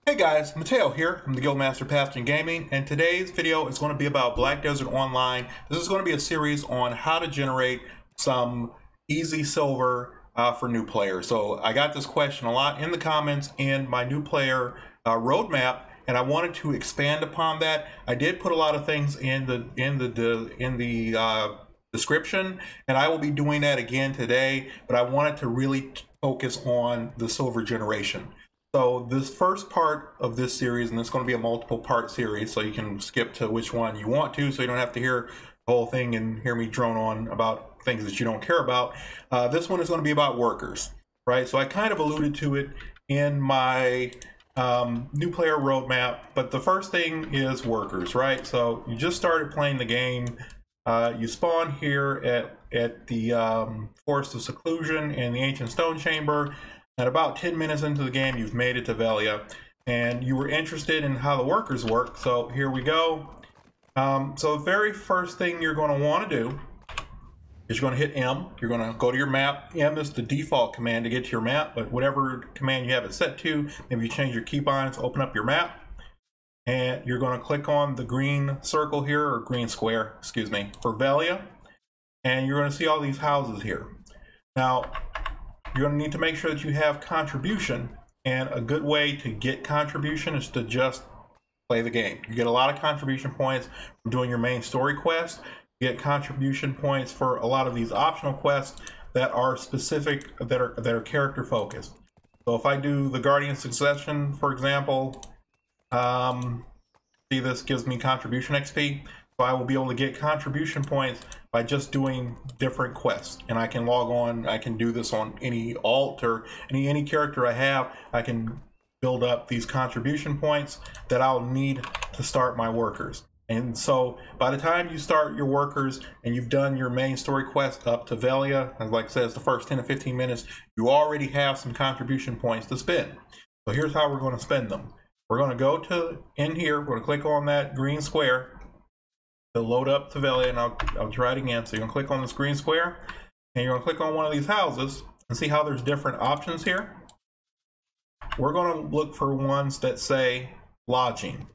Hey guys, Mateo here from the Guildmaster Path in Gaming, and today's video is going to be about Black Desert Online. This is going to be a series on how to generate some easy silver for new players. So I got this question a lot in the comments in my new player roadmap, and I wanted to expand upon that. I did put a lot of things in the description, and I will be doing that again today, but I wanted to really focus on the silver generation. So this first part of this series, and it's going to be a multiple part series, so you can skip to which one you want to, so you don't have to hear the whole thing and hear me drone on about things that you don't care about. This one is going to be about workers, right? So I kind of alluded to it in my new player roadmap, but the first thing is workers, right? So you just started playing the game. You spawn here at the Forest of Seclusion in the Ancient Stone Chamber. At about 10 minutes into the game, you've made it to Velia, and you were interested in how the workers work. So here we go. So the very first thing you're going to want to do is you're going to hit M. You're going to go to your map. M is the default command to get to your map, but whatever command you have it set to, maybe you change your keybinds, open up your map, and you're going to click on the green circle here, or green square, excuse me, for Velia, and you're going to see all these houses here. Now, you're going to need to make sure that you have contribution, and a good way to get contribution is to just play the game. You get a lot of contribution points from doing your main story quest. You get contribution points for a lot of these optional quests that are specific, that are character focused. So if I do the Guardian Succession, for example, see, this gives me contribution XP. So I will be able to get contribution points by just doing different quests, and I can log on. I can do this on any alt or any character I have. I can build up these contribution points that I'll need to start my workers. And so by the time you start your workers and you've done your main story quest up to Velia, as like I said, it's the first 10 to 15 minutes, you already have some contribution points to spend. So here's how we're going to spend them. We're going to go to in here. We're going to click on that green square to load up to Velia, and I'll try it again. So you're gonna click on this green square, and you're gonna click on one of these houses and see how there's different options here. We're gonna look for ones that say lodging.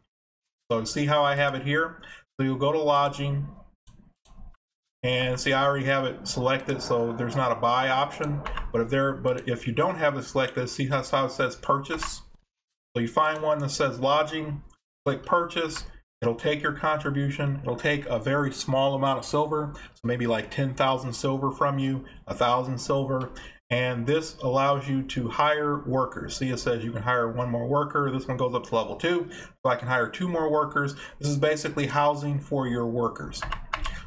So see how I have it here? So you'll go to lodging, and see I already have it selected, so there's not a buy option. But if you don't have it selected, see how it says purchase. So you find one that says lodging, click purchase. It'll take your contribution. It'll take a very small amount of silver, so maybe like 10,000 silver from you, 1,000 silver, and this allows you to hire workers. See, it says you can hire one more worker. This one goes up to level 2, so I can hire 2 more workers. This is basically housing for your workers.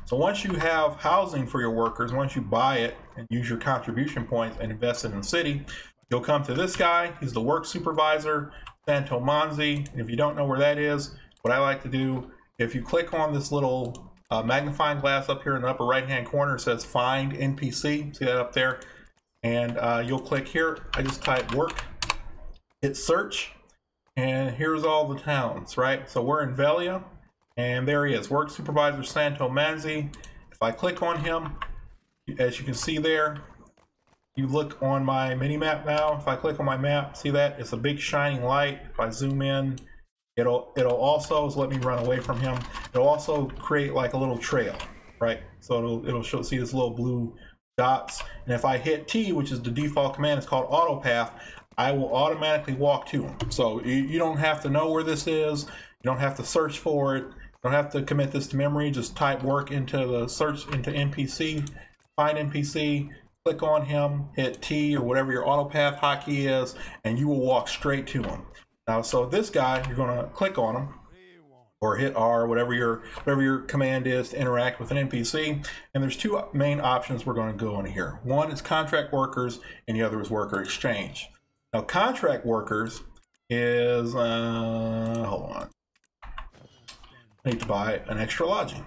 So once you have housing for your workers, once you buy it and use your contribution points and invest it in the city, you'll come to this guy. He's the Work Supervisor, Santo Manzi. If you don't know where that is, what I like to do, if you click on this little magnifying glass up here in the upper right hand corner, it says find NPC, see that up there, and you'll click here. I just type work, hit search, and here's all the towns, right? So we're in Velia, and there he is, Work Supervisor Santo Manzi. If I click on him, as you can see there, you look on my mini map now. If I click on my map, see that? It's a big shining light. If I zoom in, it'll also, so let me run away from him. It'll also create like a little trail, right? So it'll show, see this little blue dots. And if I hit T, which is the default command, it's called auto path, I will automatically walk to him. So you don't have to know where this is. You don't have to search for it. You don't have to commit this to memory. Just type work into the search into NPC, find NPC, click on him, hit T or whatever your auto path hotkey is, and you will walk straight to him. Now, so this guy, you're going to click on him or hit R, whatever your command is to interact with an NPC. And there's 2 main options we're going to go into here. One is contract workers, and the other is worker exchange. Now, contract workers is, hold on. I need to buy an extra lodging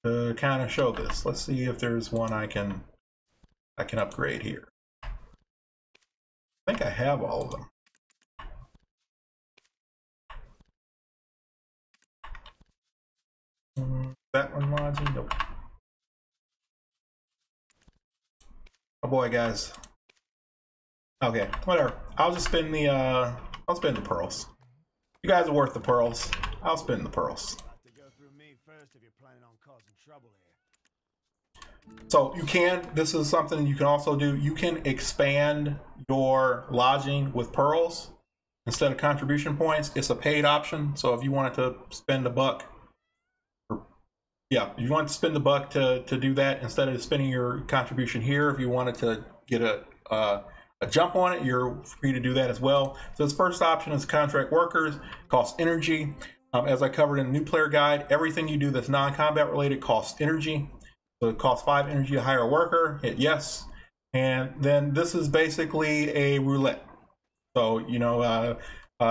to kind of show this. Let's see if there's one I can upgrade here. I think I have all of them. That one lodging? Nope. Oh boy, guys. Okay, whatever. I'll just spend the I'll spend the pearls. You guys are worth the pearls. I'll spend the pearls. So you can, this is something you can also do. You can expand your lodging with pearls instead of contribution points. It's a paid option. So if you wanted to spend a buck, yeah, you want to spend a buck to do that instead of spending your contribution here. If you wanted to get a jump on it, you're free to do that as well. So this first option is contract workers, costs energy. As I covered in the new player guide, everything you do that's non-combat related costs energy. So it costs 5 energy to hire a worker, hit yes. And then this is basically a roulette. So, you know,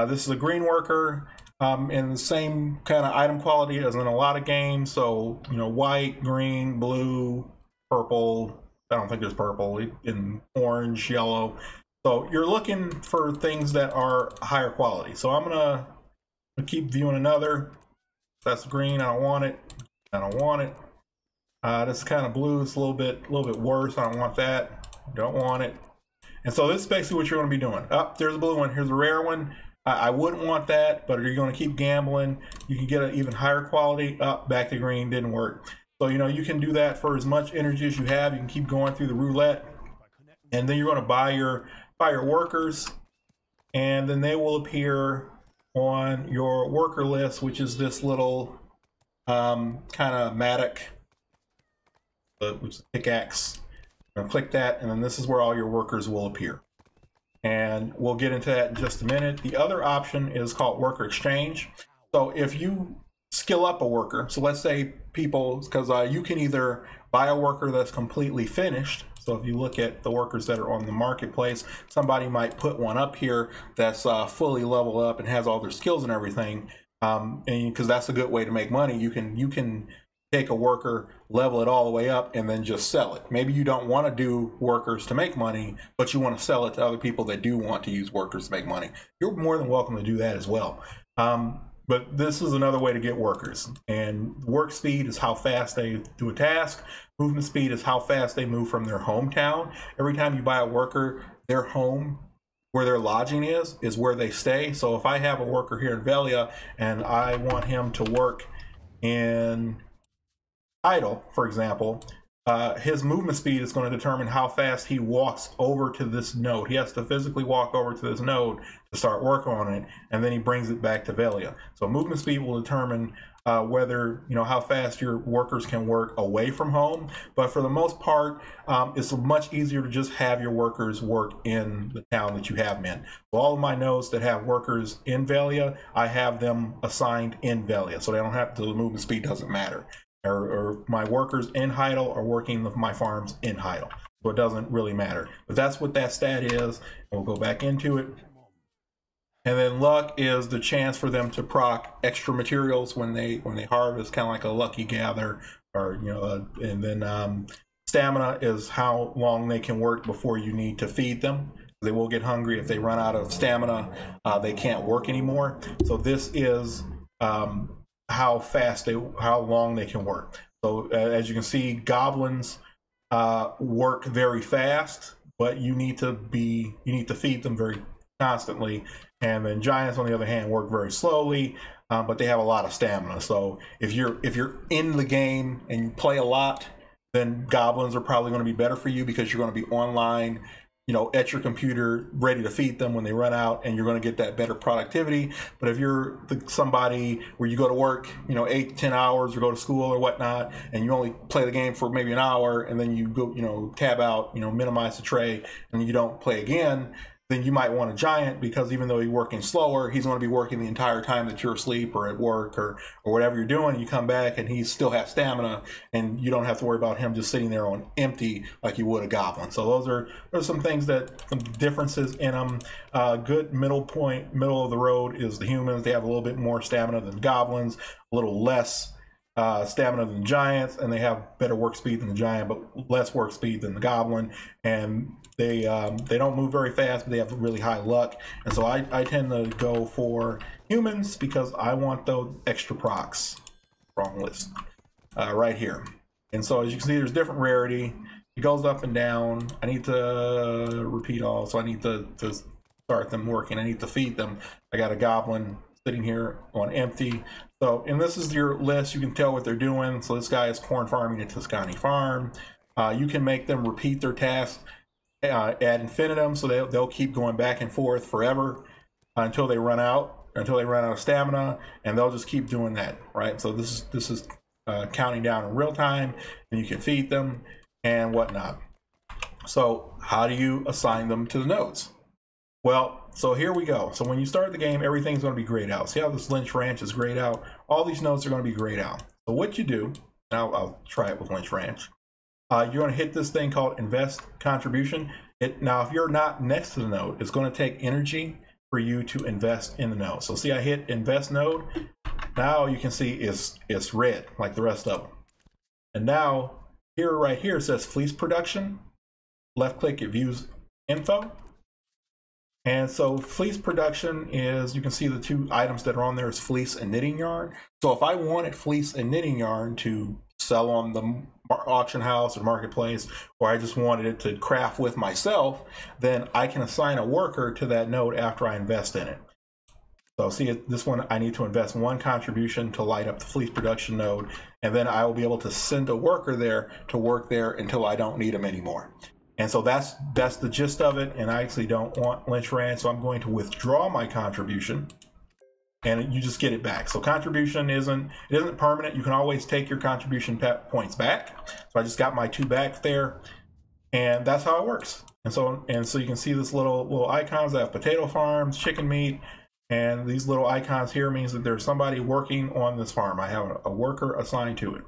this is a green worker in the same kind of item quality as in a lot of games. So, you know, white, green, blue, purple. I don't think there's purple, in orange, yellow. So you're looking for things that are higher quality. So I'm gonna keep viewing another. That's green, I don't want it. I don't want it. This is kind of blue, it's a little bit worse. I don't want that. Don't want it. And so this is basically what you're going to be doing. There's a blue one. Here's a rare one. I wouldn't want that, but you're going to keep gambling. You can get an even higher quality. Back to green, didn't work. So, you know, you can do that for as much energy as you have. You can keep going through the roulette, and then you're going to buy your workers, and then they will appear on your worker list, which is this little kind of mattock, which is a pickaxe. You're going to click that, and then this is where all your workers will appear. And we'll get into that in just a minute. The other option is called worker exchange. So if you skill up a worker, so let's say people, because you can either buy a worker that's completely finished. So if you look at the workers that are on the marketplace, somebody might put one up here that's fully leveled up and has all their skills and everything. And because that's a good way to make money, you can take a worker, level it all the way up, and then just sell it. Maybe you don't want to do workers to make money, but you want to sell it to other people that do want to use workers to make money. You're more than welcome to do that as well. But this is another way to get workers. And work speed is how fast they do a task. Movement speed is how fast they move from their hometown. Every time you buy a worker, their home, where their lodging is where they stay. So if I have a worker here in Velia and I want him to work in Idle, for example, his movement speed is going to determine how fast he walks over to this node. He has to physically walk over to this node to start working on it, and then he brings it back to Velia. So movement speed will determine whether, you know, how fast your workers can work away from home. But for the most part, it's much easier to just have your workers work in the town that you have them in. So all of my nodes that have workers in Velia, I have them assigned in Velia, so they don't have to, the movement speed doesn't matter. Or my workers in Heidel are working with my farms in Heidel. So it doesn't really matter. But that's what that stat is. And we'll go back into it. And then luck is the chance for them to proc extra materials when they harvest, kind of like a lucky gather, or, you know, and then stamina is how long they can work before you need to feed them. They will get hungry if they run out of stamina. They can't work anymore. So this is how long they can work. So as you can see, goblins work very fast, but you need to feed them very constantly. And then giants, on the other hand, work very slowly, but they have a lot of stamina. So if you're in the game and you play a lot, then goblins are probably going to be better for you, because you're going to be online, you know, at your computer, ready to feed them when they run out, and you're going to get that better productivity. But if you're somebody where you go to work, you know, 8 to 10 hours, or go to school or whatnot, and you only play the game for maybe an hour, and then you go, you know, tab out, you know, minimize the tray, and you don't play again, then you might want a giant, because even though he's working slower, he's going to be working the entire time that you're asleep or at work or whatever you're doing. You come back and he still has stamina, and you don't have to worry about him just sitting there on empty like you would a goblin. So there's some things some differences in them. Good middle of the road is the humans. They have a little bit more stamina than goblins, a little less stamina than giants, and they have better work speed than the giant, but less work speed than the goblin. And they don't move very fast, but they have really high luck. And so I tend to go for humans, because I want those extra procs. Wrong list. Right here. And so as you can see, there's different rarity. It goes up and down. I need to repeat all, so I need to start them working. I need to feed them. I got a goblin sitting here on empty. So, and this is your list. You can tell what they're doing. So this guy is corn farming at Tuscany Farm. You can make them repeat their tasks ad infinitum, so they'll keep going back and forth forever until they run out of stamina, and they'll just keep doing that, right? So this is counting down in real time, and you can feed them and whatnot. So how do you assign them to the nodes? Well, so here we go. So when you start the game, everything's going to be grayed out. See how this Lynch Ranch is grayed out? All these nodes are going to be grayed out. So what you do, now I'll try it with Lynch Ranch. You're going to hit this thing called invest contribution. Now, if you're not next to the node, it's going to take energy for you to invest in the node. So see, I hit invest node. Now you can see it's red like the rest of them. And now here, right here, it says fleece production. Left click, it views info. And so fleece production is, you can see the two items that are on there is fleece and knitting yarn. So if I wanted fleece and knitting yarn to sell on the auction house or marketplace, or I just wanted it to craft with myself, then I can assign a worker to that node after I invest in it. So see, this one, I need to invest one contribution to light up the fleece production node, and then I will be able to send a worker there to work there until I don't need them anymore. And so that's the gist of it. And I actually don't want Lynch Ranch, so I'm going to withdraw my contribution, and you just get it back. So contribution isn't permanent. You can always take your contribution points back. So I just got my 2 back there, and that's how it works. And so you can see this little icons. I have potato farms, chicken meat, and these little icons here means that there's somebody working on this farm. I have a worker assigned to it.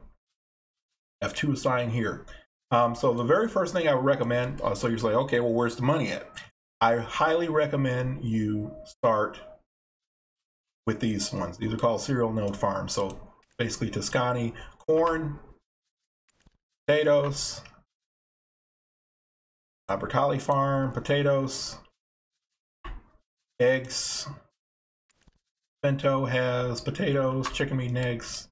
I have 2 assigned here. So the very first thing I would recommend, so you're like, okay, well, where's the money at? I highly recommend you start with these ones. These are called serial node farms. So basically Tuscany, corn, potatoes, Bertali farm, potatoes, eggs. Bento has potatoes, chicken meat, and eggs.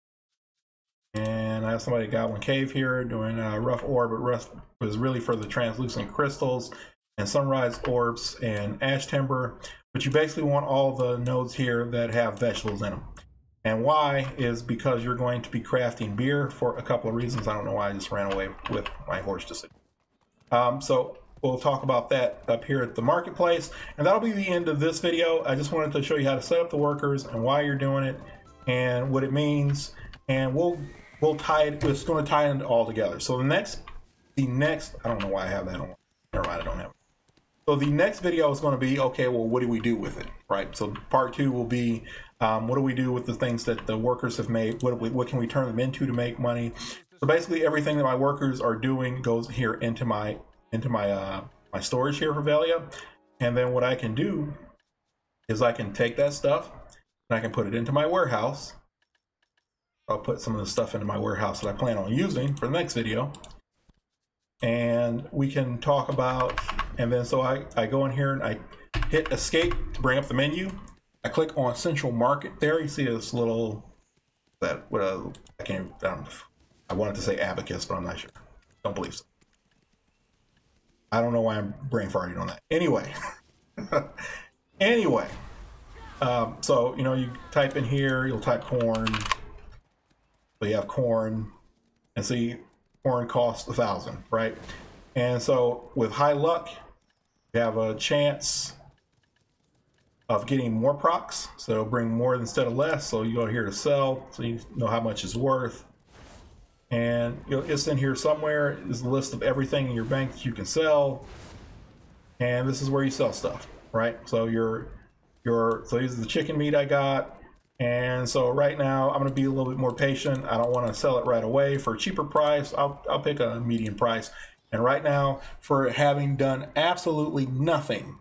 And I have somebody at Goblin Cave here doing rough ore, but rough was really for the translucent crystals and sunrise orbs and ash timber. But you basically want all the nodes here that have vegetables in them. And why is because you're going to be crafting beer for a couple of reasons. I don't know why I just ran away with my horse to see. So we'll talk about that up here at the marketplace, and that'll be the end of this video. I just wanted to show you how to set up the workers and why you're doing it and what it means, and we'll tie it. It's going to tie it all together. So the next, I don't know why I have that on. Never mind, I don't have it. So the next video is going to be, okay, well, what do we do with it, right? So part 2 will be, what do we do with the things that the workers have made? What can we turn them into to make money? So basically, everything that my workers are doing goes here into my my storage here for Velia, and then what I can do is I can take that stuff and I can put it into my warehouse. I'll put some of the stuff into my warehouse that I plan on using for the next video, and we can talk about, and then so I go in here and I hit escape to bring up the menu. I click on Central Market there. You see this little, I wanted to say abacus, but I'm not sure. Don't believe so. I don't know why I'm brain farting on that. Anyway, so you type in here, you'll type corn. So you have corn, and see corn costs 1,000, right? And so with high luck, you have a chance of getting more procs. So it'll bring more instead of less. So you go here to sell, so you know how much it's worth. And it's in here somewhere. Is a list of everything in your bank that you can sell, and this is where you sell stuff, right? So so these are the chicken meat I got, and so right now I'm going to be a little bit more patient. I don't want to sell it right away for a cheaper price. I'll pick a medium price. And right now, for having done absolutely nothing,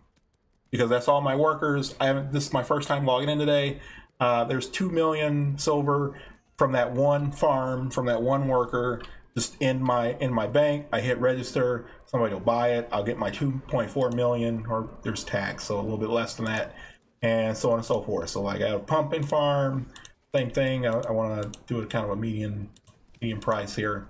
because that's all my workers. This is my first time logging in today. There's 2 million silver from that one farm, from that one worker, just in my bank. I hit register, somebody will buy it, I'll get my 2.4 million, or there's tax, so a little bit less than that, and so on and so forth. So like I have a pumpkin farm, same thing. I want to do a kind of a medium price here.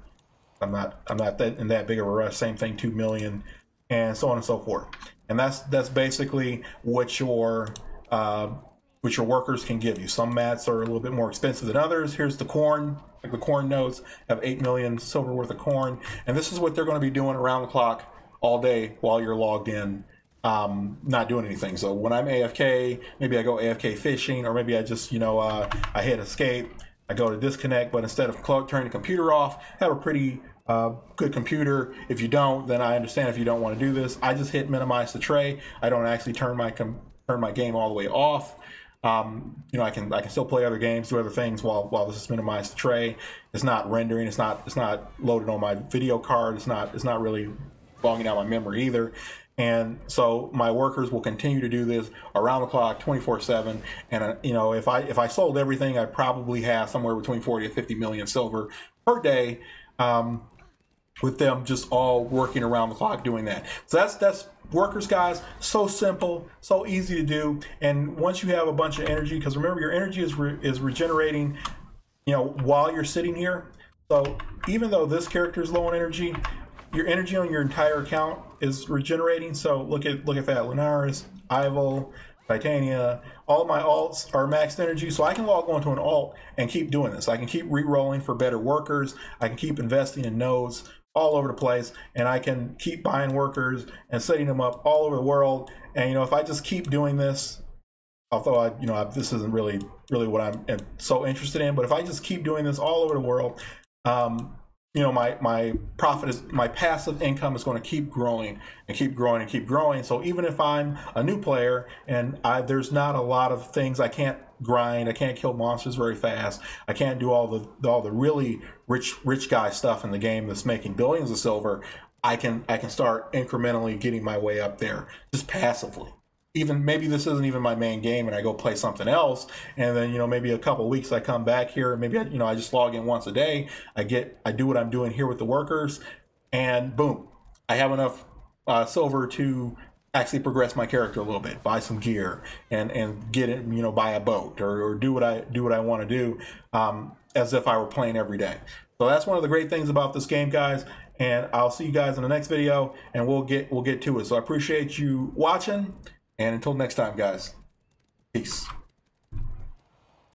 I'm not in that big of a rush. Same thing, 2 million, and so on and so forth. and that's basically what your workers can give you. Some mats are a little bit more expensive than others. Here's the corn. Like the corn nodes have 8 million silver worth of corn, and this is what they're going to be doing around the clock all day while you're logged in, not doing anything. So when I'm AFK, maybe I go AFK fishing, or maybe I just, you know, I hit escape, I go to disconnect, but instead of turning the computer off, have a pretty good computer. If you don't, then I understand if you don't want to do this. I just hit minimize the tray. I don't actually turn my game all the way off. You know, I can still play other games, do other things while this is minimized the tray. It's not rendering. It's not loaded on my video card. It's not really bogging out my memory either. And so my workers will continue to do this around the clock, 24/7. And you know, if I sold everything, I'd probably have somewhere between 40 to 50 million silver per day, with them just all working around the clock doing that. So that's workers, guys. So simple, so easy to do. And once you have a bunch of energy, because remember, your energy is regenerating, you know, while you're sitting here. So even though this character is low on energy, your energy on your entire account is regenerating. So look at that. Lunaris, Ival, Titania, all my alts are maxed energy, so I can log on to an alt and keep doing this. I can keep re-rolling for better workers. I can keep investing in nodes all over the place, and I can keep buying workers and setting them up all over the world. And you know, if I just keep doing this, although this isn't really what I'm so interested in, but if I just keep doing this all over the world, you know, my profit is, my passive income is going to keep growing and keep growing and keep growing. So even if I'm a new player and there's not a lot of things, I can't grind, I can't kill monsters very fast, I can't do all the really rich guy stuff in the game that's making billions of silver, I can start incrementally getting my way up there just passively. Even maybe this isn't even my main game and I go play something else, and then, you know, maybe a couple of weeks I come back here and maybe I just log in once a day, I do what I'm doing here with the workers, and boom, I have enough silver to actually progress my character a little bit, buy some gear, and get it, you know, buy a boat, or do what I want to do, as if I were playing every day. So that's one of the great things about this game, guys. And I'll see you guys in the next video, and we'll get to it. So I appreciate you watching. And until next time, guys, peace.